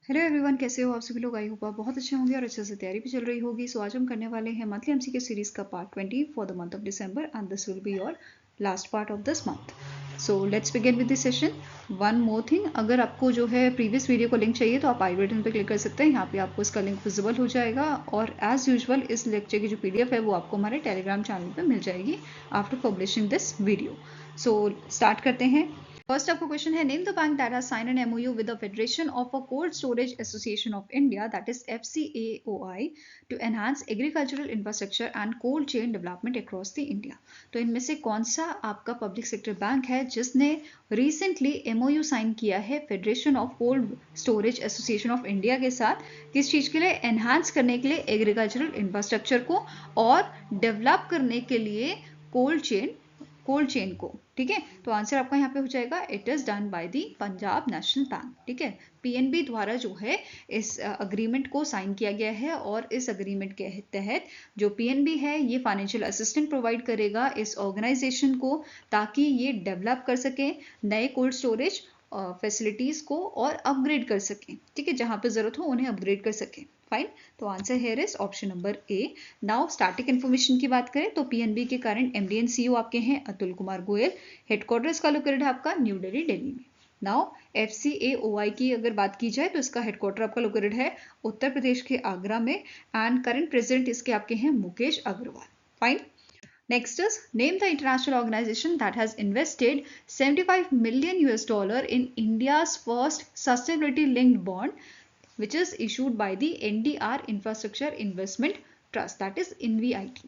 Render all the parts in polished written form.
Hello everyone, कैसे हो आप सभी लोग। आई होप आप बहुत अच्छे होंगे और अच्छे से तैयारी भी चल रही होगी। सो आज हम करने वाले हैं मंथली एमसीक्यू सीरीज का part 20 for the month of December and this will be your last part of this month. So let's begin with this session. One more thing, अगर आपको जो है प्रीवियस वीडियो को लिंक चाहिए तो आप आई button पर क्लिक कर सकते हैं। यहाँ पे आपको इसका लिंक विजिबल हो जाएगा और एज यूजुअल इस लेक्चर की जो पीडीएफ है वो आपको हमारे टेलीग्राम चैनल पर मिल जाएगी after publishing this video. So start करते हैं। फर्स्ट आपका क्वेश्चन है, name the bank that has signed an MoU with the federation of a cold storage association of India that is FCAOI to enhance agricultural infrastructure and cold chain development across the India. तो इनमें से कौन सा आपका public sector bank है जिसने recently MOU sign किया है federation of cold storage association of India के साथ? किस चीज के लिए? एनहांस करने के लिए एग्रीकल्चरल इंफ्रास्ट्रक्चर को और डेवलप करने के लिए कोल्ड चेन को। ठीक है, तो आंसर आपका यहाँ पे हो जाएगा it is done by the Punjab national bank. ठीक है, पीएनबी द्वारा जो है इस अग्रीमेंट को साइन किया गया है और इस अग्रीमेंट के तहत जो पीएनबी है ये फाइनेंशियल असिस्टेंट प्रोवाइड करेगा इस ऑर्गेनाइजेशन को ताकि ये डेवलप कर सके नए कोल्ड स्टोरेज फैसिलिटीज को और अपग्रेड कर सके। ठीक है, जहां पे जरूरत हो उन्हें अपग्रेड कर सके। फाइन, तो answer here is option number A. Now static information की बात करें तो पीएनबी के कारण एमडी एंड सीईओ आपके हैं अतुल कुमार गोयल। हेडक्वार्टर इसका लोकेटेड है आपका न्यू दिल्ली में। नाउ FCAOI की अगर बात की जाए तो इसका हेडक्वार्टर आपका लोकेटेड है उत्तर प्रदेश के आगरा में एंड करंट प्रेसिडेंट इसके आपके हैं Mukesh Agarwal. Fine, next is name the international organization that has invested 75 million US dollar in India's first sustainability linked bond which is issued by the NDR Infrastructure Investment Trust that is NVIT।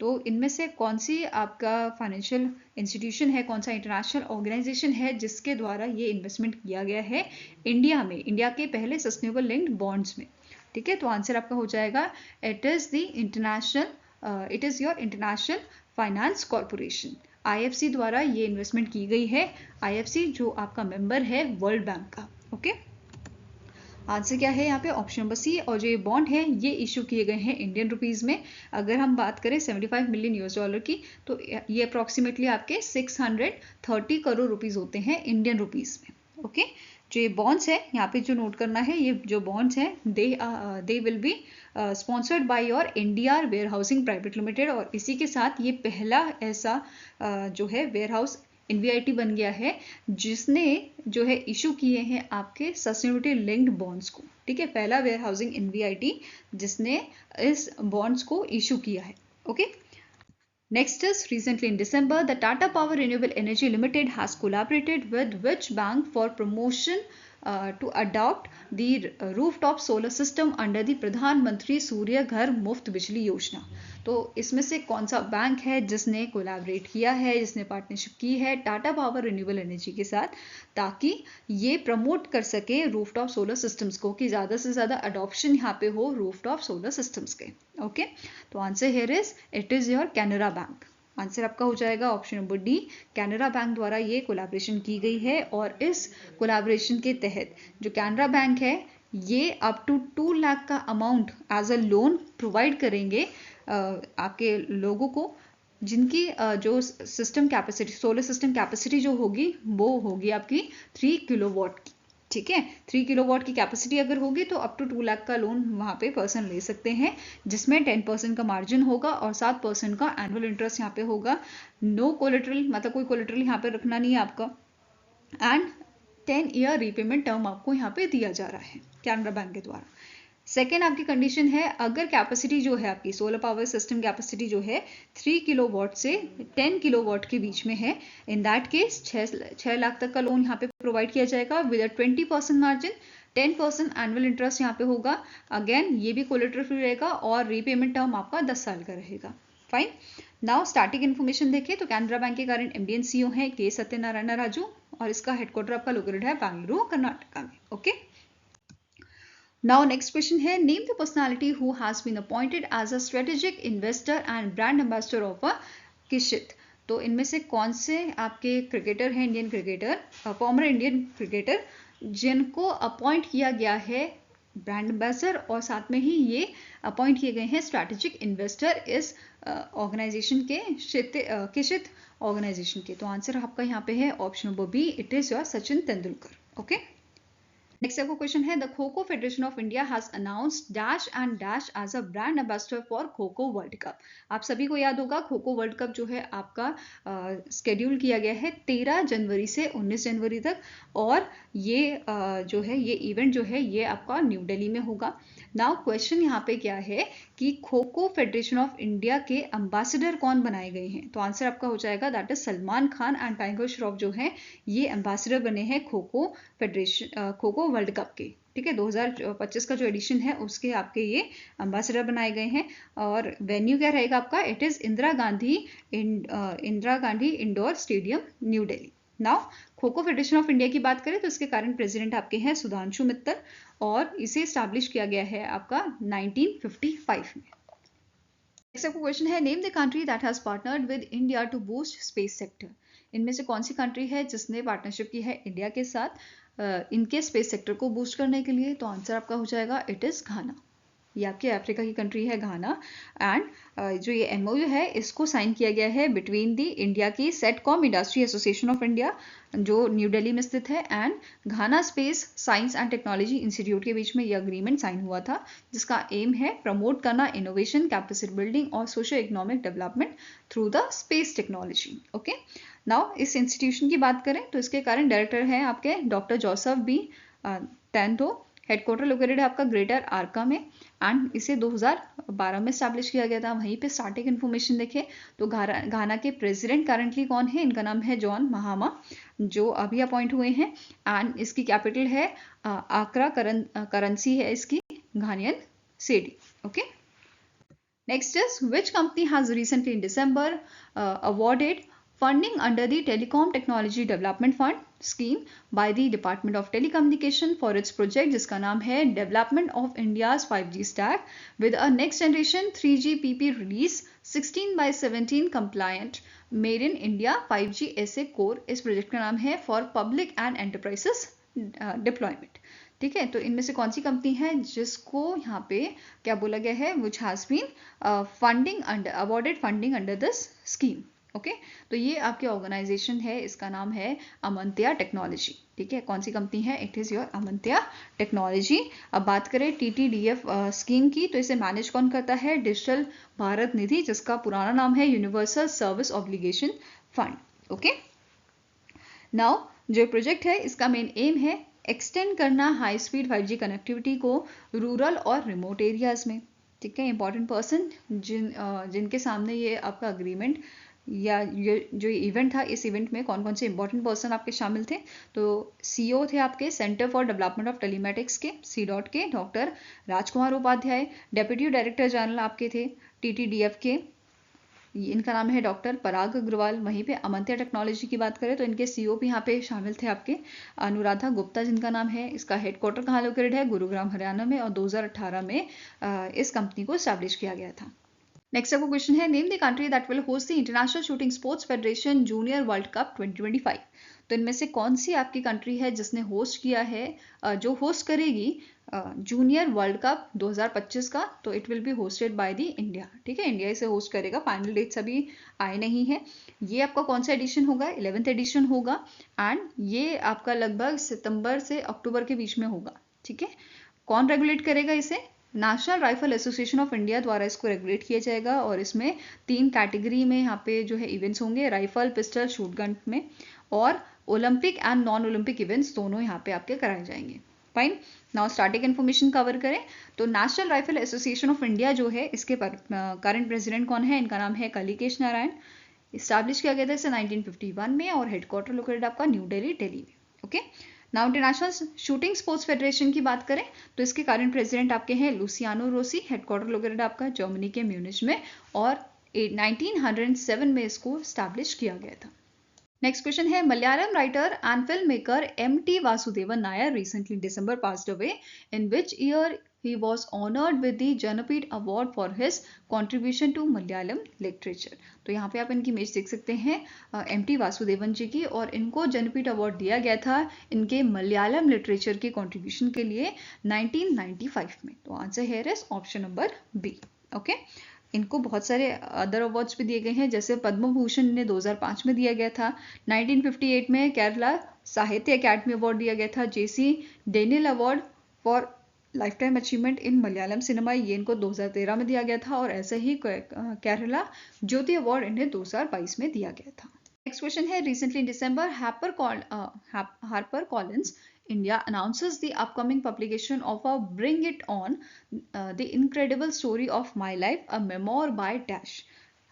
तो इनमें से कौन सी आपका financial institution है, कौन सा international organisation है जिसके द्वारा ये इन्वेस्टमेंट किया गया है इंडिया में, इंडिया के पहले सस्टेनेबल लिंक्ड बॉन्ड्स में? ठीक है, तो आंसर आपका हो जाएगा it is the international it is your international finance corporation. IFC द्वारा ये इन्वेस्टमेंट की गई है। IFC जो आपका मेंबर है वर्ल्ड बैंक का। ओके, आंसर क्या है यहाँ पे? Option number C. और जो ये बॉन्ड है ये इशू किए गए हैं इंडियन रुपीज में। अगर हम बात करें 75 मिलियन US डॉलर की तो ये अप्रोक्सीमेटली आपके 630 करोड़ रुपीज होते हैं इंडियन रुपीज में। ओके, जो ये बॉन्ड्स है यहाँ पे जो नोट करना है, ये जो बॉन्ड्स हैं they will be sponsored by your NDR warehousing private limited. और इसी के साथ ये पहला ऐसा जो है वेयर हाउस NVIT बन गया है जिसने जो है इशू किए हैं आपके सस्टेनेबिलिटी लिंक्ड बॉन्ड्स को। ठीक है, पहला वेयर हाउसिंग NVIT जिसने इस बॉन्ड्स को इशू किया है। Okay, next is recently in December the Tata Power Renewable Energy Limited has collaborated with which bank for promotion to adopt the rooftop solar system under the प्रधान मंत्री सूर्य घर मुफ्त बिजली योजना। तो इसमें से कौन सा बैंक है जिसने कोलैबोरेट किया है, जिसने पार्टनरशिप की है टाटा पावर रिन्यूएबल एनर्जी के साथ ताकि ये प्रमोट कर सके रूफटॉप सोलर सिस्टम्स को, कि ज़्यादा से ज़्यादा अडॉप्शन यहाँ पे हो रूफटॉप सोलर सिस्टम्स के। ओके, तो answer here is it is your Canara bank. Answer आपका हो जाएगा option number D. Canara bank द्वारा ये कोलैबोरेशन की गई है और इस कोलैबोरेशन के तहत जो कैनरा बैंक है ये अप टू 2 लाख का amount as a loan provide करेंगे आपके लोगों को जिनकी जो system capacity, solar system capacity जो होगी वो होगी आपकी 3 किलोवाट की। ठीक है, 3 किलोवाट की कैपेसिटी अगर होगी तो अप टू 2 लाख का लोन वहाँ पे पर्सन ले सकते हैं जिसमें 10% का मार्जिन होगा और 7% का एनुअल इंटरेस्ट यहाँ पे होगा। नो कोलेटरल, मतलब कोई कोलेटरल यहाँ पे रखना नहीं है आपका एंड 10 ईयर रीपेमेंट टर्म आपको यहाँ पे दिया जा रहा है कैनरा बैंक के द्वारा। सेकेंड आपकी कंडीशन है, अगर कैपेसिटी जो है आपकी सोलर पावर सिस्टम कैपेसिटी जो है 3 किलोवाट से 10 किलोवाट के बीच में है, इन दैट केस 6 लाख तक का लोन यहाँ पे प्रोवाइड किया जाएगा विद 20% मार्जिन, 10% एनुअल इंटरेस्ट यहाँ पे होगा। अगेन ये भी कोलेटरल फ्री रहेगा और रीपेमेंट टर्म आपका 10 साल का रहेगा। फाइन, नाउ स्टैटिक इन्फॉर्मेशन देखें तो कैनरा बैंक के कारण MD एंड CEO है के सत्यनारायण राजू और इसका हेडक्वार्टर आपका लोकेटेड है बेंगलुरु कर्नाटका में। ओके, now next question है, name the personality who has been appointed as a strategic investor and brand ambassador of a किशित। तो इनमें से कौन से आपके क्रिकेटर हैं, Indian cricketer, former Indian cricketer जिनको अपॉइंट किया गया है ब्रांड एम्बेसडर और साथ में ही ये अपॉइंट किए गए हैं स्ट्रैटेजिक इन्वेस्टर इस ऑर्गेनाइजेशन के किशित ऑर्गेनाइजेशन के? तो आंसर आपका यहाँ पे है option number B, it is your Sachin Tendulkar. Okay, next आपको क्वेश्चन है the kho kho federation of India has announced dash and dash as a brand ambassador for kho kho world cup. आप सभी को याद होगा खो खो वर्ल्ड कप जो है आपका स्केड्यूल किया गया है 13 जनवरी से 19 जनवरी तक, और ये जो है ये इवेंट जो है ये आपका न्यू दिल्ली में होगा। नाउ क्वेश्चन यहाँ पे क्या है कि खो खो फेडरेशन ऑफ इंडिया के एम्बेसडर कौन बनाए गए हैं, तो आंसर आपका हो जाएगा that is Salman Khan and tiger Shroff जो है ये एम्बेसडर बने हैं खो खो फेडरेशन खो खो वर्ल्ड कप के। ठीक है, 2025 का जो एडिशन है उसके आपके ये एम्बेसडर बनाए गए हैं। और वेन्यू क्या रहेगा आपका, it is Indira Gandhi indoor stadium new Delhi. Now खो खो फेडरेशन ऑफ इंडिया की बात करें तो इसके करंट प्रेसिडेंट आपके हैं सुधांशु मित्तल, और इसे स्टैब्लिश किया गया है आपका 1955 में। नेक्स्ट आपको क्वेश्चन है name the country that has partnered with India to boost space sector. इनमें से कौन सी कंट्री है जिसने पार्टनरशिप की है इंडिया के साथ इनके स्पेस सेक्टर को बूस्ट करने के लिए, तो आंसर आपका हो जाएगा इट इज घाना। ये आपके अफ्रीका की कंट्री है घाना। एंड जो ये एमओयू है इसको साइन किया गया है बिटवीन दी इंडिया की sitcom industry association of India जो न्यू दिल्ली में स्थित है and Ghana space science and technology institute के बीच में ये अग्रीमेंट साइन हुआ था, जिसका एम है प्रमोट करना इनोवेशन, कैपेसिटी बिल्डिंग और socio economic development through the space technology. Okay, now इस इंस्टीट्यूशन की बात करें तो इसके करंट डायरेक्टर हैं आपके doctor Joseph B Tandoh. Headquarter located है आपका ग्रेटर आर्का में एंड इसे 2012 में स्टैब्लिश किया गया था। वहीं पे स्टार्टिंग इन्फॉर्मेशन देखें तो घाना के प्रेसिडेंट करंटली कौन है, इनका नाम है जॉन महामा जो अभी अपॉइंट हुए हैं एंड इसकी कैपिटल है आक्रा, करेंसी है इसकी Ghanaian cedi. Okay, next is which company has recently in December awarded funding under the Telecom Technology Development Fund scheme by the Department of Telecommunication for its project जिसका नाम है Development of India's 5G Stack with a next generation 3GPP release 16/17 compliant made in India 5G SA core। इस project का नाम है For Public and Enterprises Deployment। ठीक है, तो इनमें से कौन सी कंपनी है जिसको यहाँ पे क्या बोला गया है, which has been awarded funding under this scheme। Okay तो ये आपके ऑर्गेनाइजेशन है, इसका नाम है अमंत्या टेक्नोलॉजी। ठीक है, कौन सी कंपनी है, इट इज योर अमंत्या टेक्नोलॉजी। अब बात करें TTDF स्कीम की तो इसे मैनेज कौन करता है, डिजिटल भारत निधि जिसका पुराना नाम है universal service obligation fund. Okay, now जो प्रोजेक्ट है इसका मेन एम है एक्सटेंड करना हाई स्पीड 5G कनेक्टिविटी को रूरल और रिमोट एरियाज में। ठीक है, इंपॉर्टेंट पर्सन जिनके सामने ये आपका अग्रीमेंट या ये जो इवेंट था, इस इवेंट में कौन कौन से इंपॉर्टेंट पर्सन आपके शामिल थे, तो CEO थे आपके centre for development of telematics के CDOT के डॉक्टर राजकुमार उपाध्याय। डेप्यूटी डायरेक्टर जनरल आपके थे TTDF के, इनका नाम है डॉक्टर पराग अग्रवाल। वहीं पे अमंत्या टेक्नोलॉजी की बात करें तो इनके CEO भी यहाँ पे शामिल थे आपके अनुराधा गुप्ता जिनका नाम है। इसका हेडक्वार्टर कहाँ लोकेटेड है, गुरुग्राम हरियाणा में, और 2018 में इस कंपनी को स्टैब्लिश किया गया था। नेक्स्ट आपको क्वेश्चन है name the country that will host the international shooting sports federation junior world cup 2025। तो इनमें से कौन सी आपकी कंट्री है जिसने होस्ट किया है, जो होस्ट करेगी जूनियर वर्ल्ड कप 2025 का, तो it will be hosted by the India. ठीक है, इंडिया इसे होस्ट करेगा। फाइनल डेट्स अभी आए नहीं है। ये आपका कौन सा एडिशन होगा, 11th एडिशन होगा एंड ये आपका लगभग सितंबर से अक्टूबर के बीच में होगा। ठीक है, कौन रेगुलेट करेगा इसे, national rifle association of India द्वारा इसको रेगुलेट किया जाएगा। और इसमें 3 कैटेगरी में यहाँ पे जो है इवेंट्स होंगे, राइफल, पिस्टल, शूटगन में, और Olympic and non Olympic events दोनों यहाँ पे आपके कराए जाएंगे। Fine, now starting information cover करें तो national rifle association of India जो है इसके करंट प्रेसिडेंट कौन है, इनका नाम है कलिकेश नारायण। इस्टेब्लिश किया गया था इसे 1951 में और हेडक्वार्टर लोकेटेड आपका न्यू दिल्ली में। Okay, now international shooting sports federation की बात करें तो इसके करंट प्रेसिडेंट आपके हैं लुसियानो रोसी। हेडक्वार्टर लोकेटेड आपका जर्मनी के म्यूनिच में और 1907 में इसको स्टैब्लिश किया गया था। नेक्स्ट क्वेश्चन है Malayalam writer and film maker MT Vasudevan Nair recently in December passed away. In which year he was honored with the Jnanpith Award for his contribution to Malayalam literature? तो यहाँ पे आप इनकी इमेज देख सकते हैं MT वासुदेवन जी की, और इनको ज्ञानपीठ अवार्ड दिया गया था इनके मलयालम लिटरेचर के कंट्रीब्यूशन के लिए 1995 में। तो answer here is option number B. Okay, इनको बहुत सारे अदर अवार्ड्स भी दिए गए हैं, जैसे पद्म भूषण इन्हें 2005 में दिया गया था। 1958 में केरला साहित्य अकादमी अवार्ड दिया गया था। JC Daniel award for lifetime achievement in Malayalam cinema, ये इनको 2013 में दिया गया था। और ऐसे ही केरला ज्योति अवार्ड इन्हें 2022 में दिया गया था। नेक्स्ट क्वेश्चन है, recently in December Harper Collins India announces the upcoming publication of a Bring It On, The Incredible Story of My Life, a memoir by Dash.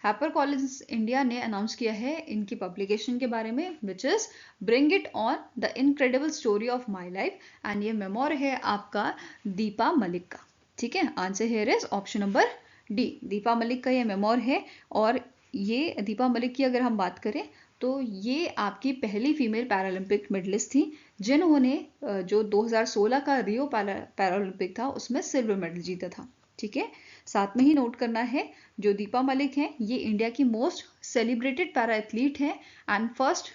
Harper Collins India ने announce किया है इनकी publication के बारे में, which is bring it on the incredible story of my life, and ये memoir है आपका दीपा मलिक का। ठीक है, answer here is option number D, Deepa Malik का ये मेमोर है। और ये दीपा मलिक की अगर हम बात करें तो ये आपकी पहली फीमेल पैरालंपिक मेडलिस्ट थी जिन्होंने जो 2016 का रियो पैरालंपिक था उसमें सिल्वर मेडल जीता था। ठीक है, साथ में ही नोट करना है जो दीपा मलिक हैं ये इंडिया की मोस्ट सेलिब्रेटेड पैरा एथलीट हैं एंड फर्स्ट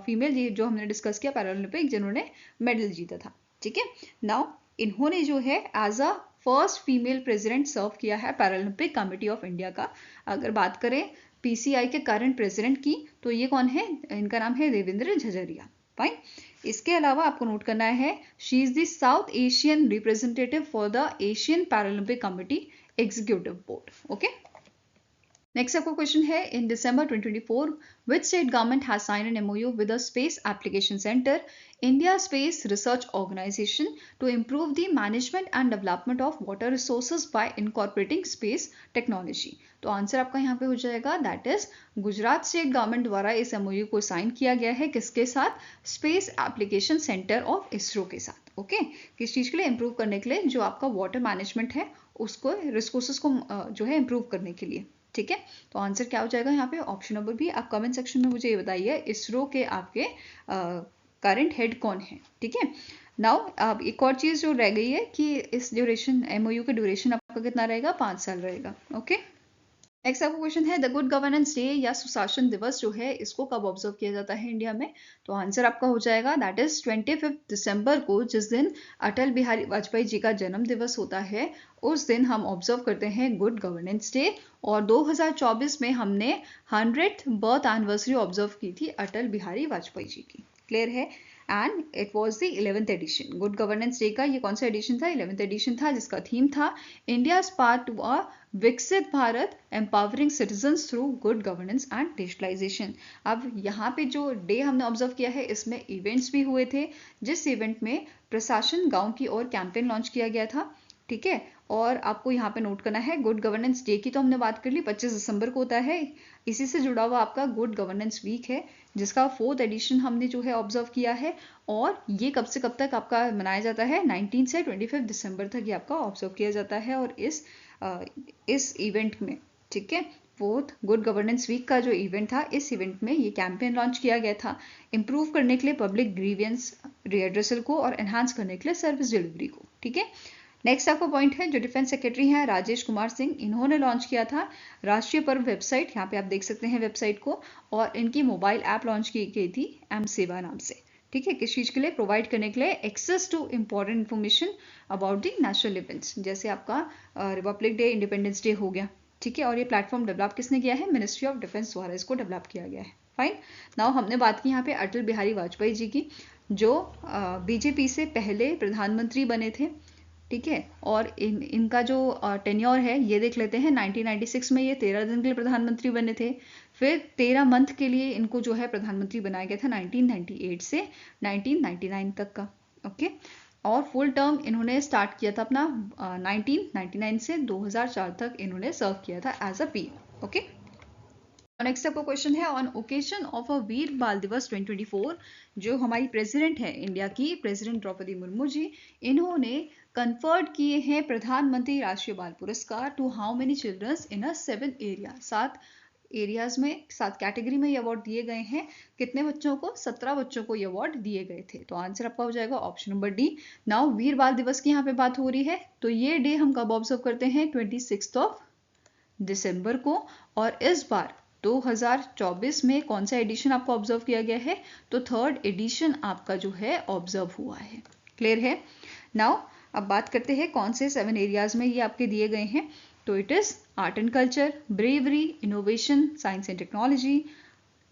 फीमेल ये जो हमने डिस्कस किया पैरालंपिक जिन्होंने मेडल जीता था। ठीक है, नाउ इन्होंने जो है as a first female president serve किया है पैरालंपिक कमेटी ऑफ इंडिया का। अगर बात करें पीसीआई के करंट प्रेसिडेंट की तो ये कौन है, इनका नाम है देवेंद्र झझरिया। फाइन, इसके अलावा आपको नोट करना है she is the south Asian representative for the Asian Paralympic committee executive board. Okay, next आपका क्वेश्चन है, इन दिसंबर 2024 which state government has signed an MOU with the Space Application Center, India Space Research Organization, to improve the management and development of water resources by incorporating space technology. तो answer आपका यहाँ पे हो जाएगा that is Gujarat state government द्वारा इस MOU को sign किया गया है, किसके साथ, space application centre of ISRO के साथ। ओके, किस चीज के लिए, इंप्रूव करने के लिए जो आपका वाटर मैनेजमेंट है उसको रिसोर्सेज को जो है इंप्रूव करने के लिए। ठीक है, तो आंसर क्या हो जाएगा यहाँ पे, ऑप्शन नंबर बी। आप कमेंट सेक्शन में मुझे ये बताइए इसरो के आपके करंट हेड कौन है। ठीक है, नाउ अब एक और चीज जो रह गई है कि इस ड्यूरेशन MOU का ड्यूरेशन आपका कितना रहेगा, 5 साल रहेगा। ओके, नेक्स्ट आपका क्वेश्चन है, द गुड गवर्नेंस डे या सुशासन दिवस जो है इसको कब ऑब्जर्व किया जाता है इंडिया में। तो आंसर आपका हो जाएगा दैट इज 25 दिसंबर को, जिस दिन अटल बिहारी वाजपेयी जी का जन्म दिवस होता है उस दिन हम ऑब्जर्व करते हैं गुड गवर्नेंस डे। और 2024 में हमने 100th बर्थ एनिवर्सरी ऑब्जर्व की थी अटल बिहारी वाजपेयी जी की। क्लियर है, and it was the 11th edition. Good governance day का ये कौन सा एडिशन था, 11th एडिशन था, जिसका थीम था India's part to a Viksit Bharat empowering citizens through good governance and digitalization. अब यहाँ पे जो डे हमने ऑब्जर्व किया है इसमें इवेंट्स भी हुए थे, जिस इवेंट में प्रशासन गांव की ओर कैंपेन लॉन्च किया गया था। ठीक है, और आपको यहाँ पे नोट करना है गुड गवर्नेंस डे की तो हमने बात कर ली, 25 दिसंबर को होता है। इसी से जुड़ा हुआ आपका गुड गवर्नेंस वीक है जिसका 4th एडिशन हमने जो है ऑब्जर्व किया है। और ये कब से कब तक आपका मनाया जाता है, 19 से 25 दिसंबर तक ये आपका ऑब्जर्व किया जाता है। और इस इवेंट में, ठीक है, 4th गुड गवर्नेंस वीक का जो इवेंट था इस इवेंट में ये कैंपेन लॉन्च किया गया था इंप्रूव करने के लिए पब्लिक ग्रीवियंस रिएड्रेसल को और एनहांस करने के लिए सर्विस डिलीवरी को। ठीक है, नेक्स्ट आपका पॉइंट है जो डिफेंस सेक्रेटरी हैं राजेश कुमार सिंह, इन्होंने लॉन्च किया था राष्ट्रीय पर्व वेबसाइट, यहाँ पे आप देख सकते हैं वेबसाइट को, और इनकी मोबाइल ऐप लॉन्च की गई थी एम सेवा नाम से। ठीक है, किस चीज के लिए, प्रोवाइड करने के लिए access to important information about the national events, जैसे आपका रिपब्लिक डे, इंडिपेंडेंस डे हो गया। ठीक है, और ये प्लेटफॉर्म डेवलप किसने किया है, मिनिस्ट्री ऑफ डिफेंस द्वारा इसको डेवलप किया गया है। फाइन, नाउ हमने बात की यहाँ पे अटल बिहारी वाजपेयी जी की जो बीजेपी से पहले प्रधानमंत्री बने थे। ठीक है, और इनका जो टेन्योर है ये देख लेते हैं। 1996 में ये 13 दिन के लिए प्रधानमंत्री बने थे, फिर 13 मंथ के लिए इनको जो है प्रधानमंत्री बनाया गया था 1998 से 1999 तक का। ओके, और फुल टर्म इन्होंने स्टार्ट किया था अपना 1999 से 2004 तक इन्होंने सर्व किया था as a PM. Okay, next आपका क्वेश्चन है, on occasion of a Veer Bal Diwas 2024 जो हमारी प्रेसिडेंट है इंडिया की, प्रेसिडेंट द्रौपदी मुर्मू जी, इन्होंने कन्फर्ड किए हैं प्रधानमंत्री Rashtriya Bal Puraskar to how many childrens in a 7 area, 7 areas में, 7 कैटेगरी में ये अवार्ड दिए गए हैं। कितने बच्चों को, 17 बच्चों को ये अवार्ड दिए गए थे। तो आंसर आपका हो जाएगा ऑप्शन नंबर डी। नाउ वीर बाल दिवस की यहाँ पे बात हो रही है तो ये डे हम कब ऑब्जर्व करते हैं, 26 दिसंबर को। और इस बार 2024 में कौन सा एडिशन आपको ऑब्जर्व किया गया है, तो 3rd एडिशन आपका जो है ऑब्जर्व हुआ है। क्लियर है, नाउ अब बात करते हैं कौन से 7 एरियाज में ये आपके दिए गए हैं। तो it is art and culture, bravery, innovation, science and technology,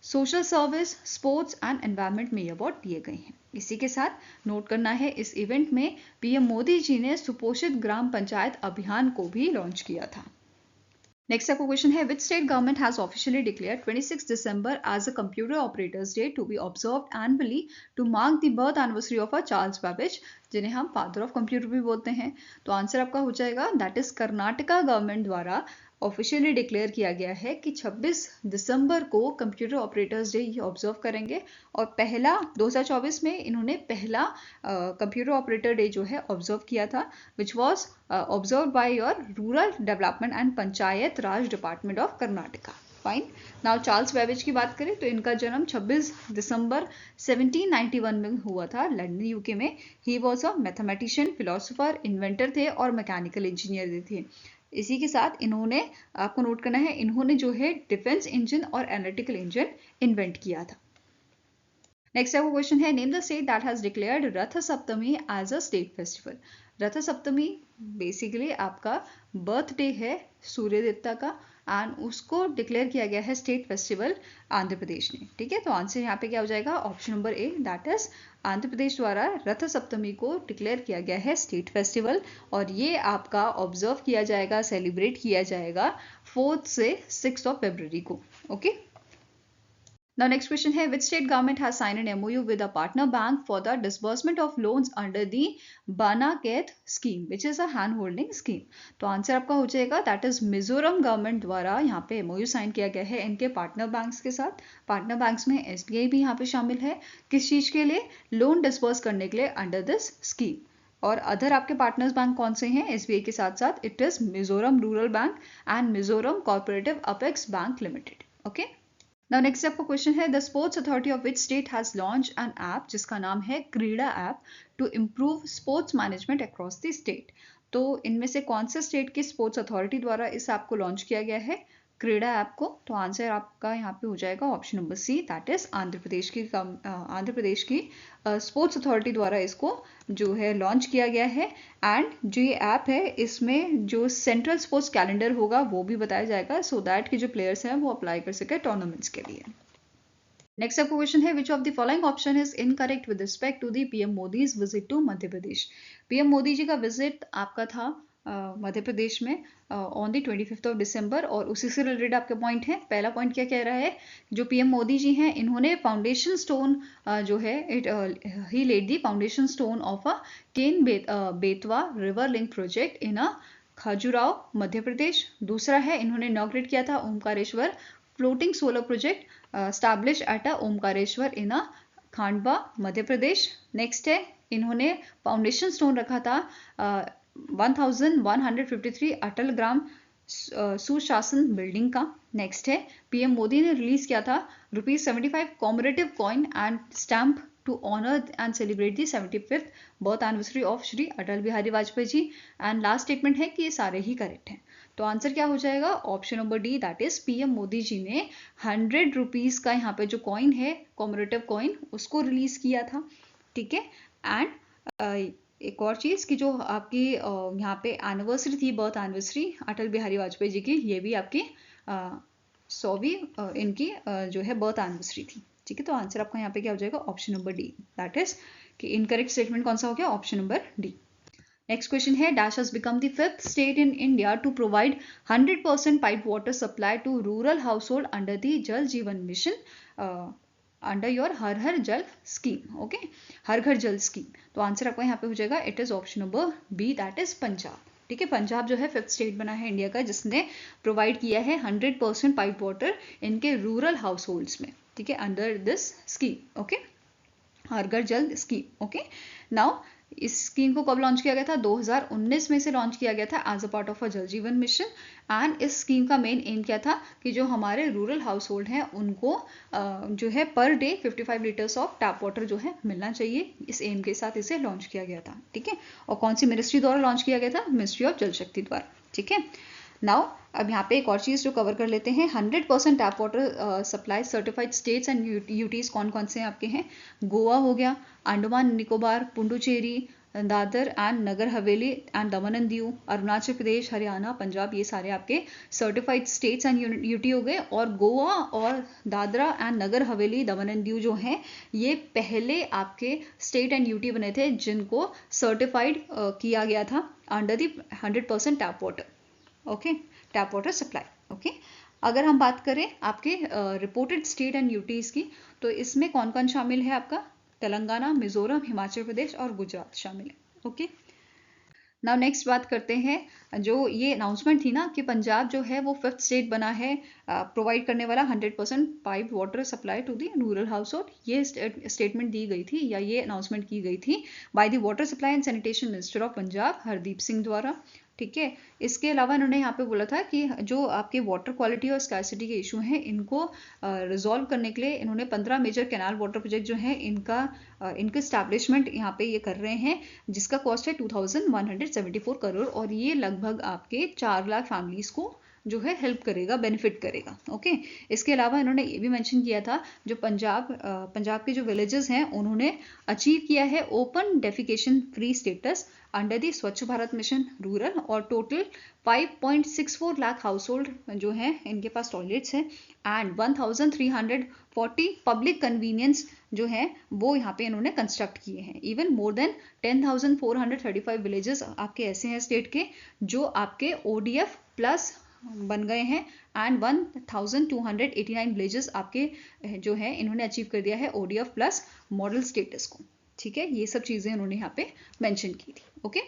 social service, sports and environment में ये अवार्ड दिए गए हैं। इसी के साथ नोट करना है, इस इवेंट में पीएम मोदी जी ने सुपोषित ग्राम पंचायत अभियान को भी लॉन्च किया था। नेक्स्ट आपका क्वेश्चन है, which state government has officially declared 26 December as a computer operators day to be observed annually to mark the birth anniversary of a Charles Babbage, जिन्हें हम फादर ऑफ कंप्यूटर भी बोलते हैं। तो आंसर आपका हो जाएगा दैट इज कर्नाटका गवर्नमेंट द्वारा ऑफिशियली डिक्लेयर किया गया है कि 26 दिसंबर को कंप्यूटर ऑपरेटर्स डे ये ऑब्जर्व करेंगे। और पहला 2024 में इन्होंने पहला कंप्यूटर ऑपरेटर डे जो है ऑब्जर्व किया था, which was observe by your rural development and panchayat Raj department of Karnataka. Fine. Now Charles Babbage की बात करें तो इनका जन्म 26 दिसंबर 1791 में हुआ था लंदन यूके में। He was a mathematician, philosopher, inventor थे और मैकेनिकल इंजीनियर थे। इसी के साथ इन्होंने, आपको नोट करना है, इन्होंने जो है डिफेंस इंजन और एनालिटिकल इंजन इन्वेंट किया था। नेक्स्ट आपका क्वेश्चन है, name the state that has declared Rath Saptami as a state festival. Rath Saptami basically आपका बर्थडे है सूर्य देवता का एंड उसको डिक्लेयर किया गया है स्टेट फेस्टिवल आंध्र प्रदेश ने। ठीक है, तो आंसर यहाँ पे क्या हो जाएगा, option number A, that is Andhra Pradesh द्वारा रथ सप्तमी को डिक्लेयर किया गया है स्टेट फेस्टिवल, और ये आपका ऑब्जर्व किया जाएगा, सेलिब्रेट किया जाएगा 4 से 6 फरवरी को। ओके। Now next question है, which state government has signed an MOU with a partner bank for the disbursement of loans under the Banaket scheme, which is a hand holding scheme। तो answer आपका हो जाएगा that is Mizoram government द्वारा यहाँ पे MOU sign किया गया है इनके पार्टनर बैंक्स के साथ। पार्टनर बैंक्स में SBI भी यहाँ पे शामिल है। किस चीज के लिए, लोन डिस्बर्स करने के लिए अंडर दिस स्कीम। और अदर आपके पार्टनर्स बैंक कौन से हैं SBI के साथ साथ, it is Mizoram rural bank and Mizoram cooperative apex bank limited. Okay. Now next आपका क्वेश्चन है, the sports authority of which state has launch an app जिसका नाम है Kreeda app to improve sports management across the state. तो इनमें से कौन से स्टेट की स्पोर्ट्स अथॉरिटी द्वारा इस ऐप को लॉन्च किया गया है, क्रीडा ऐप को? तो आंसर आपका यहाँ पे हो जाएगा option number C, that is Andhra Pradesh की स्पोर्ट्स अथॉरिटी द्वारा इसको जो है लॉन्च किया गया है। एंड जो ये ऐप है इसमें जो सेंट्रल स्पोर्ट्स कैलेंडर होगा वो भी बताया जाएगा, सो दैट कि जो प्लेयर्स हैं वो अप्लाई कर सके टूर्नामेंट्स के लिए। नेक्स्ट आपका क्वेश्चन है, which of the following option is incorrect with respect to the PM Modi's visit to Madhya Pradesh. PM Modi ji का विजिट आपका था मध्य प्रदेश में on the 25th of December, और उसी से रिलेटेड आपके पॉइंट है। पहला पॉइंट क्या कह रहा है, जो पीएम मोदी जी हैं इन्होंने फाउंडेशन स्टोन जो है he laid the foundation stone of a Ken Betwa river link project in a Khajuraho Madhya Pradesh. दूसरा है, इन्होंने इनॉग्रेट किया था Omkareshwar floating solar project establish at a Omkareshwar in a Khandwa Madhya Pradesh. Next है, इन्होंने फाउंडेशन स्टोन रखा था 1153 अटल ग्राम सुशासन बिल्डिंग का। नेक्स्ट है, पीएम मोदी ने रिलीज किया था ₹75 commemorative coin and stamp to honour and celebrate the 75th birth anniversary of Shri Atal Bihari Vajpayee ji. And last statement है कि ये सारे ही करेक्ट हैं। तो आंसर क्या हो जाएगा, option number D, that is PM Modi ji ने 100 रुपीज का यहाँ पे जो कॉइन है कॉमरेटिव कॉइन उसको रिलीज किया था। ठीक है। एंड एक और चीज़ कि जो आपकी यहाँ पे एनिवर्सरी थी, बर्थ एनिवर्सरी अटल बिहारी वाजपेयी जी की, ये भी आपकी 100वीं इनकी जो है बर्थ एनिवर्सरी थी। ठीक है, तो आंसर आपका यहाँ पे क्या हो जाएगा, option number D, that is कि इनकरेक्ट स्टेटमेंट कौन सा हो गया, option number D. Next question है, dash has become the 5th state in India to provide 100% pipe water supply to rural household under the Jal Jeevan Mission under your Har Har Jal scheme. Okay, हर घर जल scheme. तो answer आपका यहाँ पे हो जाएगा, it is option number B, that is Punjab. ठीक है, पंजाब जो है 5th स्टेट बना है इंडिया का जिसने प्रोवाइड किया है 100% पाइप वाटर इनके रूरल हाउस होल्ड्स में। ठीक है, अंडर दिस स्कीम। ओके, हर घर जल स्कीम। ओके, नाउ इस स्कीम को कब लॉन्च किया गया था, 2019 में से लॉन्च किया गया था as a part of a Jal Jeevan mission. And इस स्कीम का मेन एम क्या था कि जो हमारे रूरल हाउस होल्ड हैं उनको जो है per day 55 litres of tap water जो है मिलना चाहिए। इस एम के साथ इसे लॉन्च किया गया था। ठीक है, और कौन सी मिनिस्ट्री द्वारा लॉन्च किया गया था, मिनिस्ट्री ऑफ जल शक्ति द्वारा। ठीक है, नाउ अब यहाँ पे एक और चीज़ जो कवर कर लेते हैं, 100% tap water supply certified states and UTs कौन कौन से आपके हैं, गोवा हो गया, Andaman Nicobar, Puducherry, Dadar and Nagar Haveli and Daman and Diu, Arunachal Pradesh, Haryana, Punjab, ये सारे आपके सर्टिफाइड स्टेट्स एंड यूटी हो गए। और गोवा और Dadra and Nagar Haveli, Daman and Diu जो हैं ये पहले आपके स्टेट एंड यूटी बने थे जिनको सर्टिफाइड किया गया था under the 100% tap water, okay, tap water supply. Okay, अगर हम बात करें आपके रिपोर्टेड स्टेट एंड यूटीज की, तो इसमें कौन कौन शामिल है? आपका तेलंगाना, मिजोरम, हिमाचल प्रदेश और गुजरात शामिल है। ओके, नाउ नेक्स्ट बात करते हैं, जो ये अनाउंसमेंट थी ना कि पंजाब जो है वो 5th स्टेट बना है प्रोवाइड करने वाला 100% pipe water supply to the rural household. ये स्टेटमेंट दी गई थी या ये अनाउंसमेंट की गई थी by the water supply and sanitation minister of Punjab Hardeep Singh द्वारा। ठीक है, इसके अलावा इन्होंने यहाँ पे बोला था कि जो आपके वाटर क्वालिटी और स्कैर्सिटी के इशू हैं इनको रिजॉल्व करने के लिए इन्होंने 15 मेजर कैनाल वाटर प्रोजेक्ट जो है इनके स्टैब्लिशमेंट यहाँ पे ये कर रहे हैं, जिसका कॉस्ट है 2174 करोड़, और ये लगभग आपके 4 लाख फैमिलीज को जो है हेल्प करेगा, बेनिफिट करेगा। ओके, इसके अलावा इन्होंने ये भी मेंशन किया था जो पंजाब के जो विलेजेस हैं उन्होंने अचीव किया है open defecation free status under the स्वच्छ भारत मिशन रूरल, और टोटल 5.64 लाख हाउस होल्ड जो हैं इनके पास टॉयलेट्स हैं एंड 1340 पब्लिक कन्वीनियंस जो है वो यहाँ पे इन्होंने कंस्ट्रक्ट किए हैं। इवन मोर देन 10,435 विलेजेस आपके ऐसे हैं स्टेट के जो आपके ODF प्लस बन गए हैं एंड 1289 विलेजेस आपके जो है इन्होंने अचीव कर दिया है ODF प्लस मॉडल स्टेटस को। ठीक है, ये सब चीजें उन्होंने यहाँ पे मेंशन की थी। ओके,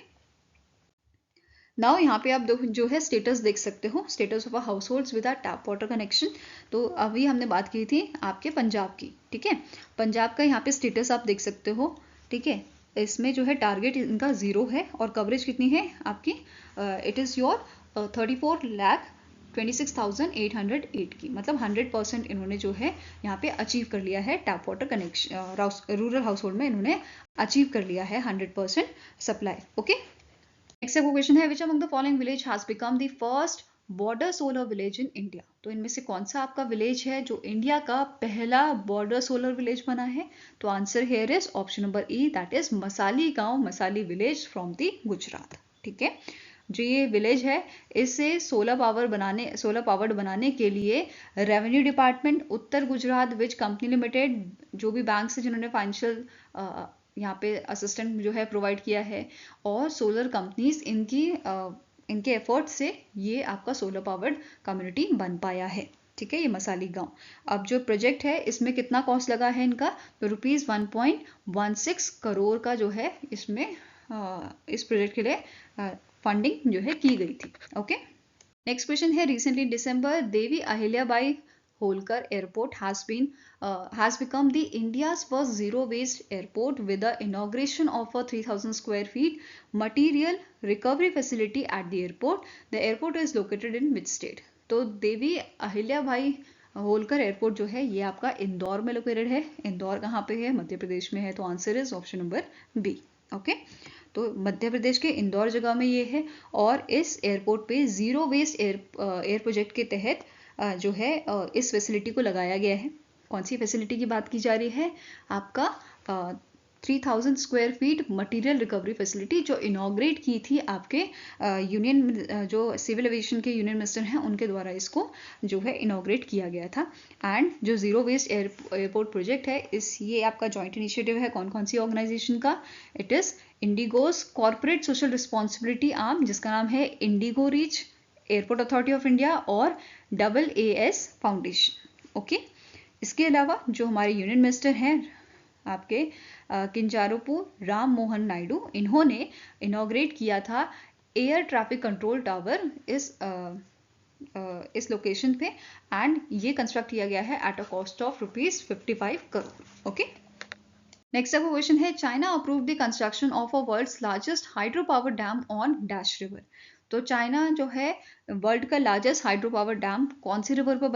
नाउ यहाँ पे आप जो है स्टेटस देख सकते हो, status of house holds with tap water connection. तो अभी हमने बात की थी आपके पंजाब की। ठीक है, पंजाब का यहाँ पे स्टेटस आप देख सकते हो। ठीक है, इसमें जो है टारगेट इनका 0 है और कवरेज कितनी है आपकी, इट इज़ योर 34,26,808 की, मतलब 100% इन्होंने जो है यहाँ पे अचीव कर लिया है tap water connection, rural house hold में इन्होंने अचीव कर लिया है 100% सप्लाई। ओके, नेक्स्ट क्वेश्चन है, which among the following village has become the first border solar village in India? तो इनमें से कौन सा आपका विलेज है जो इंडिया का पहला बॉर्डर सोलर विलेज बना है? तो answer here is option number E, that is Masali गांव, Masali village from the Gujarat. ठीक है, जो ये विलेज है इसे सोलर पावर्ड बनाने के लिए रेवेन्यू डिपार्टमेंट, उत्तर गुजरात विज कंपनी लिमिटेड, जो भी बैंक से जिन्होंने फाइनेंशियल यहाँ पे असिस्टेंट जो है प्रोवाइड किया है, और सोलर कंपनीज इनके एफर्ट से ये आपका सोलर पावर्ड कम्युनिटी बन पाया है। ठीक है, ये मसाली गांव। अब जो प्रोजेक्ट है इसमें कितना कॉस्ट लगा है इनका, तो ₹1.16 करोड़ का जो है इसमें इस प्रोजेक्ट के लिए फंडिंग जो है की गई थी। ओके, नेक्स्ट क्वेश्चन है, recently December Devi Ahilyabai Holkar airport has become the India's first zero waste airport with the inauguration of a 3,000 square feet material recovery facility at the airport. The airport is located in which state? तो Devi Ahilyabai Holkar airport जो है ये आपका इंदौर में located है। इंदौर कहाँ पे है? मध्य प्रदेश में है। तो answer is option number B. Okay, तो मध्य प्रदेश के इंदौर जगह में ये है, और इस एयरपोर्ट पे जीरो वेस्ट एयर प्रोजेक्ट के तहत जो है इस फैसिलिटी को लगाया गया है। कौन सी फैसिलिटी की बात की जा रही है? आपका 3,000 square feet material recovery facility जो इनॉग्रेट की थी आपके यूनियन, जो सिविल एविएशन के यूनियन मिनिस्टर हैं उनके द्वारा इसको जो है इनॉग्रेट किया गया था। एंड जो जीरो वेस्ट एयरपोर्ट प्रोजेक्ट है ये आपका जॉइंट इनिशिएटिव है कौन कौन सी ऑर्गेनाइजेशन का? It is IndiGo's corporate social responsibility arm, जिसका नाम है IndiGo reach, airport authority of India और AAS फाउंडेशन। ओके, इसके अलावा जो हमारे यूनियन मिनिस्टर हैं आपके किंजारोपू राम मोहन नायडू, इन्होंने इनॉग्रेट किया था एयर ट्रैफिक कंट्रोल टावर इस लोकेशन पे, एंड ये कंस्ट्रक्ट किया गया है at a cost of ₹55 crore. Okay, next question है, China approved the construction of a world's largest hydro power dam on dash river. तो चाइना जो है वर्ल्ड का लार्जेस्ट हाइड्रो पावर डैम कौन सी रिवर पर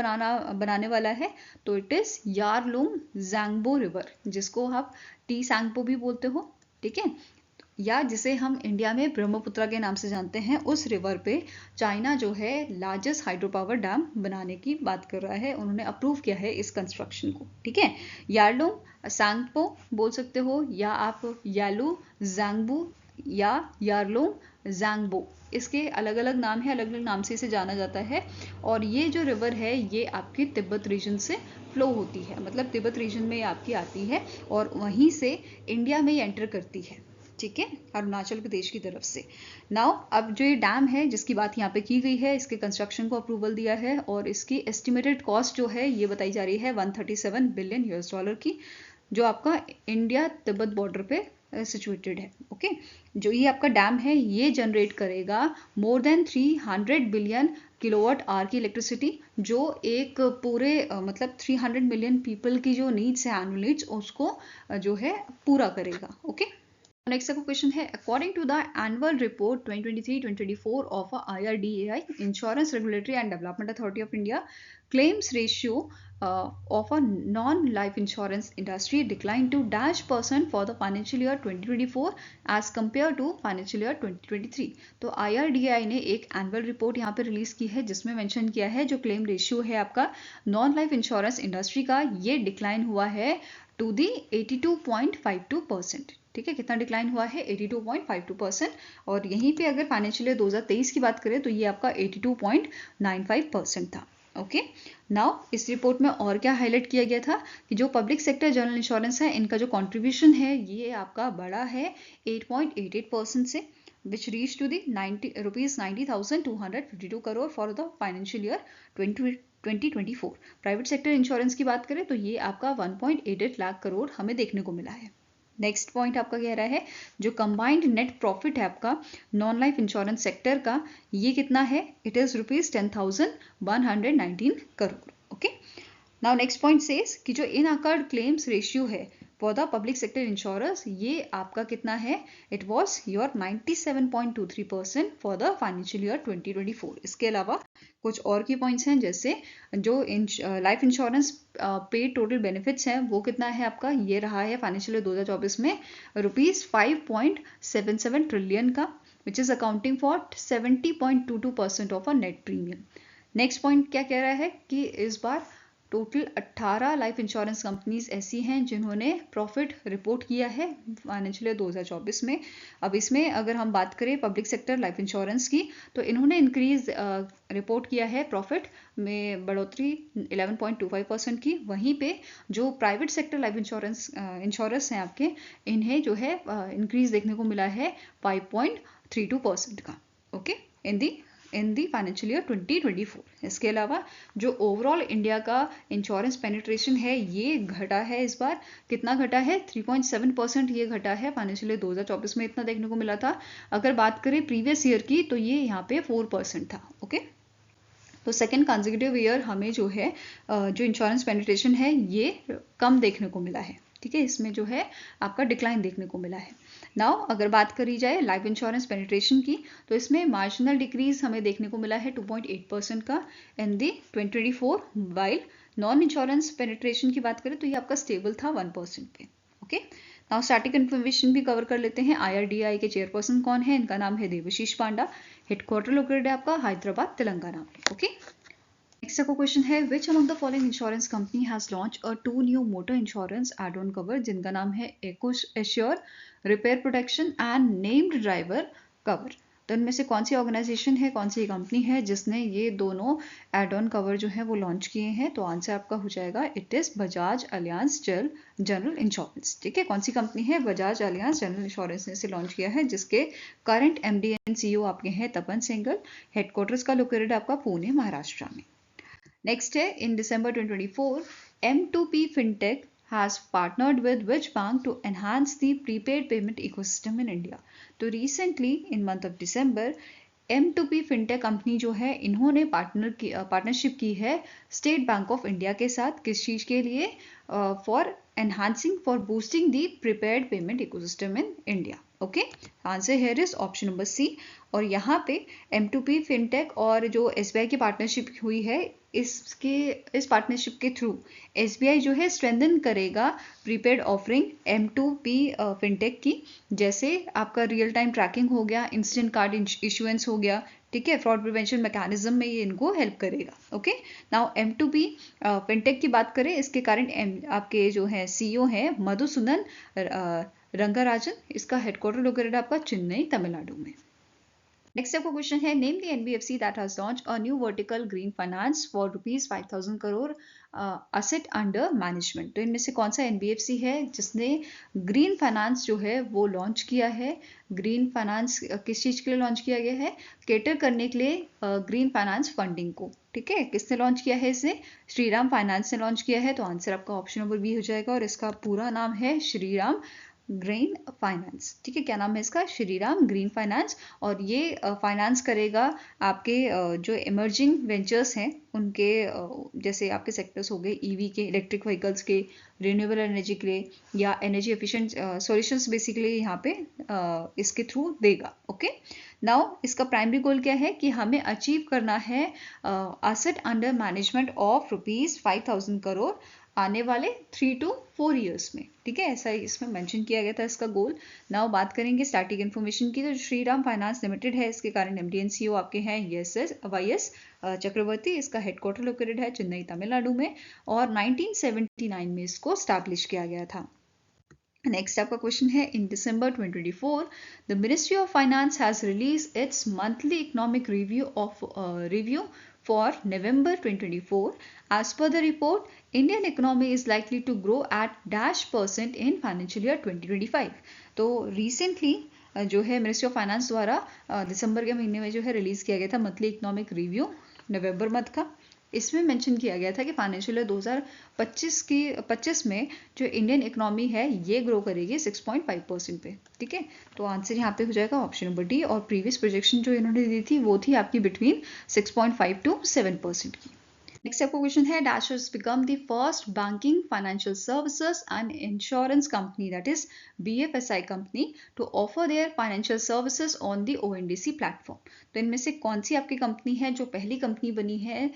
बनाने वाला है? तो इट इज यारलुंग ज़ैंगबो रिवर, जिसको आप टी सैंगपो भी बोलते हो। ठीक है, या जिसे हम इंडिया में ब्रह्मपुत्रा के नाम से जानते हैं, उस रिवर पे चाइना जो है लार्जेस्ट हाइड्रो पावर डैम बनाने की बात कर रहा है। उन्होंने अप्रूव किया है इस कंस्ट्रक्शन को, ठीक है। यारलुंग सांगपो बोल सकते हो, या आप यालू जांगबू या यारलुंग जांगबो, इसके अलग अलग नाम है, अलग अलग नाम से इसे जाना जाता है। और ये जो रिवर है ये आपकी तिब्बत रीजन से फ्लो होती है, मतलब तिब्बत रीजन में आपकी आती है और वहीं से इंडिया में एंटर करती है, ठीक है, अरुणाचल प्रदेश की तरफ से। नाउ अब जो ये डैम है जिसकी बात यहाँ पे की गई है, इसके कंस्ट्रक्शन को अप्रूवल दिया है और इसकी एस्टिमेटेड कॉस्ट जो है ये बताई जा रही है 137 बिलियन यूएस डॉलर की, जो आपका इंडिया तिब्बत बॉर्डर पे सिचुएटेड है। ओके, जो ये आपका डैम है ये जनरेट करेगा more than 300 billion kilowatt hour की इलेक्ट्रिसिटी, जो एक पूरे मतलब 300 मिलियन पीपल की जो नीड्स है, एनुअल नीड्स, उसको जो है पूरा करेगा। ओके, नेक्स्ट का क्वेश्चन है, according to the annual report 2023-2024 of IRDAI, insurance regulatory and development authority of India, claims ratio of a non-life insurance industry declined to -% for the financial year 2024 as compared to financial year 2023। तो IRDAI ने एक annual report यहाँ पे release की है जिसमें mention किया है जो क्लेम रेशियो है आपका नॉन लाइफ इंश्योरेंस इंडस्ट्री का, ये डिक्लाइन हुआ है टू दी 82.52%। ठीक है, कितना डिक्लाइन हुआ है? 82.52%। और यहीं पे अगर फाइनेंशियल ईयर 2023 की बात करें तो ये आपका 82.95% था। ओके, नाउ इस रिपोर्ट में और क्या हाईलाइट किया गया था कि जो पब्लिक सेक्टर जनरल इंश्योरेंस है, इनका जो कंट्रीब्यूशन है ये आपका बढ़ा है 8.88% से, which reached to the rupees 90,252 crore for the financial year 2024। Private sector insurance की बात करें तो ये आपका 1.88 लाख करोड़ हमें देखने को मिला है। नेक्स्ट पॉइंट आपका कह रहा है जो कंबाइंड नेट प्रॉफिट है आपका नॉन लाइफ इंश्योरेंस सेक्टर का, ये कितना है? It is rupees 10,119 crore. Okay, now next point says कि जो इन अकर्ड क्लेम्स रेशियो है for the public sector insurance, ये आपका कितना है? It was your 97.23% for the financial year 2024। इसके अलावा कुछ और की पॉइंट्स हैं, जैसे जो लाइफ इंश्योरेंस पे टोटल बेनिफिट्स हैं वो कितना है आपका? ये रहा है फाइनेंशियल ईयर 2024 में रुपीज 5.77 ट्रिलियन का, which is accounting for 70.22% of a net premium. Next point क्या कह रहा है कि इस बार टोटल 18 लाइफ इंश्योरेंस कंपनीज ऐसी हैं जिन्होंने प्रॉफिट रिपोर्ट किया है फाइनेंशियल ईयर 2024 में। अब इसमें अगर हम बात करें पब्लिक सेक्टर लाइफ इंश्योरेंस की, तो इन्होंने इंक्रीज रिपोर्ट किया है प्रॉफिट में बढ़ोतरी 11.25% की। वहीं पे जो प्राइवेट सेक्टर लाइफ इंश्योरेंस हैं आपके, इन्हें जो है इंक्रीज देखने को मिला है 5.32% का। Okay, in the financial year 2024। इसके अलावा जो ओवरऑल इंडिया का इंश्योरेंस पेनिट्रेशन है ये घटा है इस बार। कितना घटा है? 3.7% ये घटा है। फाइनेंशियल ईयर 2024 में इतना देखने को मिला था। अगर बात करें प्रीवियस ईयर की तो ये यहाँ पे 4% था। ओके, तो सेकेंड कंसेक्यूटिव ईयर हमें जो है जो इंश्योरेंस पेनिट्रेशन है ये कम देखने को मिला है। ठीक है, इसमें जो है आपका डिक्लाइन देखने को मिला है। नाउ अगर बात करी जाए लाइफ इंश्योरेंस पेनिट्रेशन की, तो इसमें मार्जिनल डिक्रीज हमें देखने को मिला है 2.8% का इन दी 2024, वाइल नॉन इंश्योरेंस पेनिट्रेशन की बात करें तो ये आपका स्टेबल था 1% पे। ओके, नाउ स्टैटिक इन्फॉर्मेशन भी कवर कर लेते हैं। IRDAI के चेयरपर्सन कौन है? इनका नाम है देवशीष पांडा। हेडक्वार्टर लोकेटेड है आपका हैदराबाद, तेलंगाना में। ओके, नेक्स्ट का क्वेश्चन है which among the following insurance company has launch a 2 new motor insurance add on cover, जिनका नाम है Acko assure repair protection and named driver cover. तो इनमें से कौन सी ऑर्गेनाइजेशन है, कौन सी कंपनी है जिसने ये दोनों एड ऑन कवर जो है वो लॉन्च किए हैं? तो आंसर आपका हो जाएगा it is Bajaj Allianz general insurance. ठीक है, कौन सी कंपनी है? बजाज अलियांज जनरल इंश्योरेंस ने इसे लॉन्च किया है, जिसके करंट MD एंड CEO आपके हैं तपन सिंघल। हेडक्वार्टर्स का लोकेटेड आपका पुणे, महाराष्ट्र में। नेक्स्ट है इन December 2024, M2P FinTech has partnered with which bank to enhance the prepaid payment ecosystem in India? तो recently in month of December M2P FinTech company जो है इन्होंने पार्टनरशिप की है स्टेट बैंक ऑफ इंडिया के साथ। किस चीज के लिए? For enhancing, for boosting the prepaid payment ecosystem in India. Okay, answer here is option number C. और यहाँ पे M2P फिनटेक और जो SBI की पार्टनरशिप हुई है, इस पार्टनरशिप के थ्रू SBI जो है स्ट्रेंथन करेगा प्रीपेड ऑफरिंग M2P फिनटेक की। जैसे आपका रियल टाइम ट्रैकिंग हो गया, इंस्टेंट कार्ड इशुएंस हो गया, ठीक है, फ्रॉड प्रिवेंशन मैकेनिज्म में ये इनको हेल्प करेगा। ओके, नाउ M2P फिनटेक की बात करें, इसके कारण आपके जो है CEO है मधुसूदन रंगाराजन। इसका हेडक्वार्टर लोकेटेड आपका चेन्नई तमिलनाडु में। नेक्स्ट आपका क्वेश्चन है, name the NBFC that has launch a new vertical green finance for ₹5,000 crore asset under management. तो इनमें से कौन सा NBFC है जिसने ग्रीन फाइनेंस जो है वो लॉन्च किया है? ग्रीन फाइनेंस किस चीज़ के लिए लॉन्च किया गया है? केटर करने के लिए ग्रीन फाइनेंस फंडिंग को, ठीक है। किसने लॉन्च किया है इसे? श्रीराम फाइनेंस ने लॉन्च किया है। तो आंसर आपका ऑप्शन नंबर बी हो जाएगा, और इसका पूरा नाम है श्रीराम ग्रीन फाइनेंस, ठीक है। क्या नाम है इसका? Shriram green finance. और ये फाइनेंस करेगा आपके जो इमर्जिंग वेंचर्स हैं उनके, जैसे आपके सेक्टर्स हो गए EV के, इलेक्ट्रिक व्हीकल्स के, रिन्यूएबल एनर्जी के लिए, या एनर्जी एफिशिएंट सॉल्यूशंस बेसिकली यहाँ पे इसके थ्रू देगा। ओके, नाउ इसका प्राइमरी गोल क्या है कि हमें अचीव करना है asset under management of ₹5,000 crore आने वाले 3 to 4 ईयर्स में, ठीक है। ऐसा इसमें मेंशन किया गया था इसका गोल। नाउ बात करेंगे स्टैटिक इन्फॉर्मेशन की, तो श्रीराम फाइनेंस लिमिटेड है, इसके कारण MD and CEO आपके हैं YS चक्रवर्ती। इसका हेडक्वार्टर लोकेटेड है चेन्नई तमिलनाडु में, और 1979 में इसको स्टैब्लिश किया गया था। नेक्स्ट आपका क्वेश्चन है, इन December 2024 the ministry of finance has release it's monthly economic review for November 2024. As per the report, Indian economy is likely to grow at -% in financial year 2025. तो recently जो है ministry of finance द्वारा दिसंबर के महीने में जो है release किया गया था मंथली इकोनॉमिक रिव्यू, नवंबर मंथ का। इसमें मेंशन किया गया था कि फाइनेंशियल ईयर 2025 में जो इंडियन इकोनॉमी है ये ग्रो करेगी 6.5% पे, ठीक है। तो आंसर यहाँ पे हो जाएगा ऑप्शन नंबर डी। और प्रीवियस प्रोजेक्शन जो इन्होंने दी थी वो थी आपकी बिटवीन 6.5 to 7% की। नेक्स्ट आपका क्वेश्चन है, dash has become the first banking, financial services and insurance company, that is BFSI company, to offer their financial services on the ONDC platform. तो इनमें से कौन सी आपकी कंपनी है जो पहली कंपनी बनी है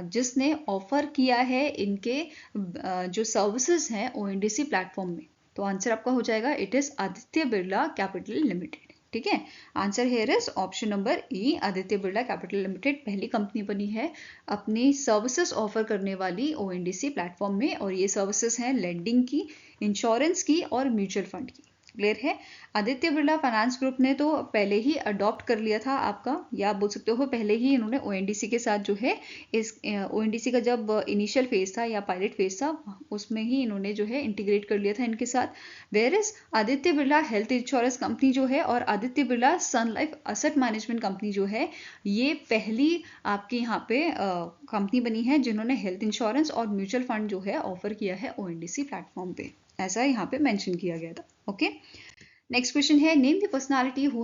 जिसने ऑफर किया है इनके जो सर्विसेज हैं ONDC प्लेटफॉर्म में? तो आंसर आपका हो जाएगा, it is Aditya Birla capital limited, ठीक है। Answer here is option number E, Aditya Birla capital limited पहली कंपनी बनी है अपनी सर्विसेज ऑफर करने वाली ONDC प्लेटफॉर्म में, और ये सर्विसेज हैं लेंडिंग की, इंश्योरेंस की और म्यूचुअल फंड की। क्लियर है? आदित्य बिरला फाइनेंस ग्रुप ने तो पहले ही अडॉप्ट कर लिया था आपका, या आप बोल सकते हो पहले ही इन्होंने ONDC के साथ जो है इस ONDC का जब इनिशियल फेज था या पायलट फेज था उसमें ही इन्होंने जो है इंटीग्रेट कर लिया था इनके साथ। Where is Aditya Birla health insurance company जो है और Aditya Birla sun life asset management company जो है, ये पहली आपकी यहाँ पे कंपनी बनी है जिन्होंने हेल्थ इंश्योरेंस और म्यूचुअल फंड जो है ऑफर किया है ONDC प्लेटफॉर्म पे, ऐसा यहाँ पे मेंशन किया गया था। ओके, नेक्स्ट क्वेश्चन है, name the personality who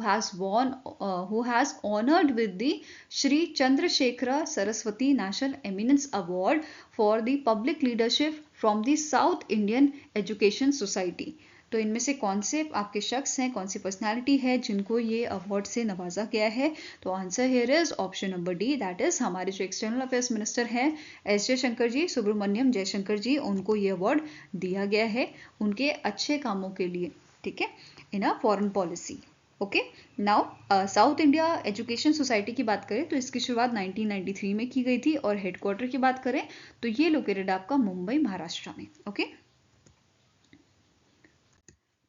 has honoured with the Shri Chandrashekhar Saraswati national eminence award for the public leadership from the south Indian education society. तो इनमें से कौन से आपके शख्स हैं, कौन सी पर्सनालिटी है जिनको ये अवार्ड से नवाजा गया है? तो answer here is option number D, that is हमारे जो एक्सटर्नल अफेयर्स मिनिस्टर हैं S जयशंकर जी, सुब्रमण्यम जयशंकर जी, उनको ये अवार्ड दिया गया है उनके अच्छे कामों के लिए, ठीक है, in a foreign policy. Okay, now South India education society की बात करें तो इसकी शुरुआत 1993 में की गई थी, और हेडक्वार्टर की बात करें तो ये लोकेटेड आपका मुंबई, महाराष्ट्र में। Okay,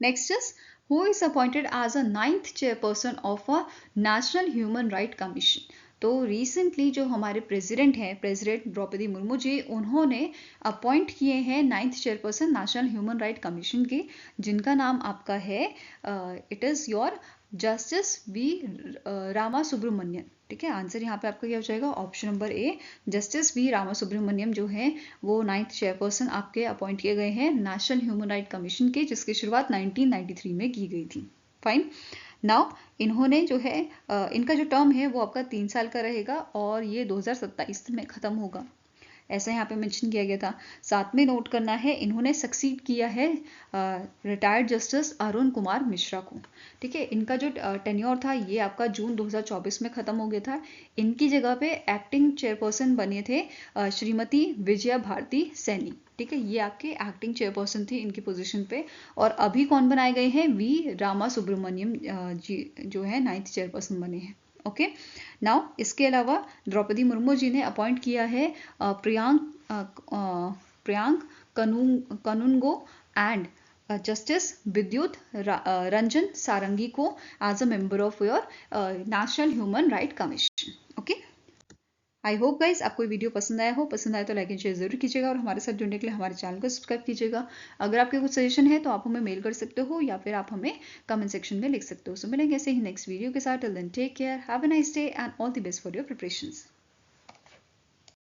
next is, who is appointed as a 9th chairperson of a national human right commission. तो रिसेंटली जो हमारे प्रेसिडेंट हैं, प्रेसिडेंट द्रौपदी मुर्मू जी, उन्होंने अपॉइंट किए हैं 9th chairperson national human right commission के, जिनका नाम आपका है it is your justice V Rama Subramanian, ठीक है। आंसर यहाँ पे आपका क्या हो जाएगा? Option number A, justice V Rama Subramaniam जो है वो 9th चेयरपर्सन आपके अपॉइंट किए गए हैं नेशनल ह्यूमन राइट कमीशन के, जिसकी शुरुआत 1993 में की गई थी। फाइन, नाउ इन्होंने जो है इनका जो टर्म है वो आपका 3 साल का रहेगा, और ये 2027 में ख़त्म होगा। ऐसा यहाँ पे मेंशन किया गया था। साथ में नोट करना है, इन्होंने सक्सीड किया है रिटायर्ड जस्टिस अरुण कुमार मिश्रा को। ठीक है, इनका जो टेन्योर था ये आपका जून 2024 में खत्म हो गया था। इनकी जगह पे एक्टिंग चेयरपर्सन बने थे श्रीमती विजया भारती सैनी। ठीक है, ये आपके एक्टिंग चेयरपर्सन थी इनकी पोजीशन पे। और अभी कौन बनाए गए हैं, वी रामा सुब्रमण्यम जी जो है 9th चेयरपर्सन बने हैं। ओके, नाउ इसके अलावा द्रौपदी मुर्मू जी ने अपॉइंट किया है प्रियांक कनुंगो एंड जस्टिस विद्युत रंजन सारंगी को as a member of your national human right commission. Okay, I hope guys आपको ये वीडियो पसंद आया हो। पसंद आया तो लाइक एंड शेयर जरूर कीजिएगा और हमारे साथ जुड़ने के लिए हमारे चैनल को सब्सक्राइब कीजिएगा। अगर आपके कुछ सजेशन है तो आप हमें मेल कर सकते हो या फिर आप हमें कमेंट सेक्शन में लिख सकते हो। सो मिलेंगे ऐसे ही नेक्स्ट वीडियो के साथ। Till then take care, have a nice day and all the best for your preparations.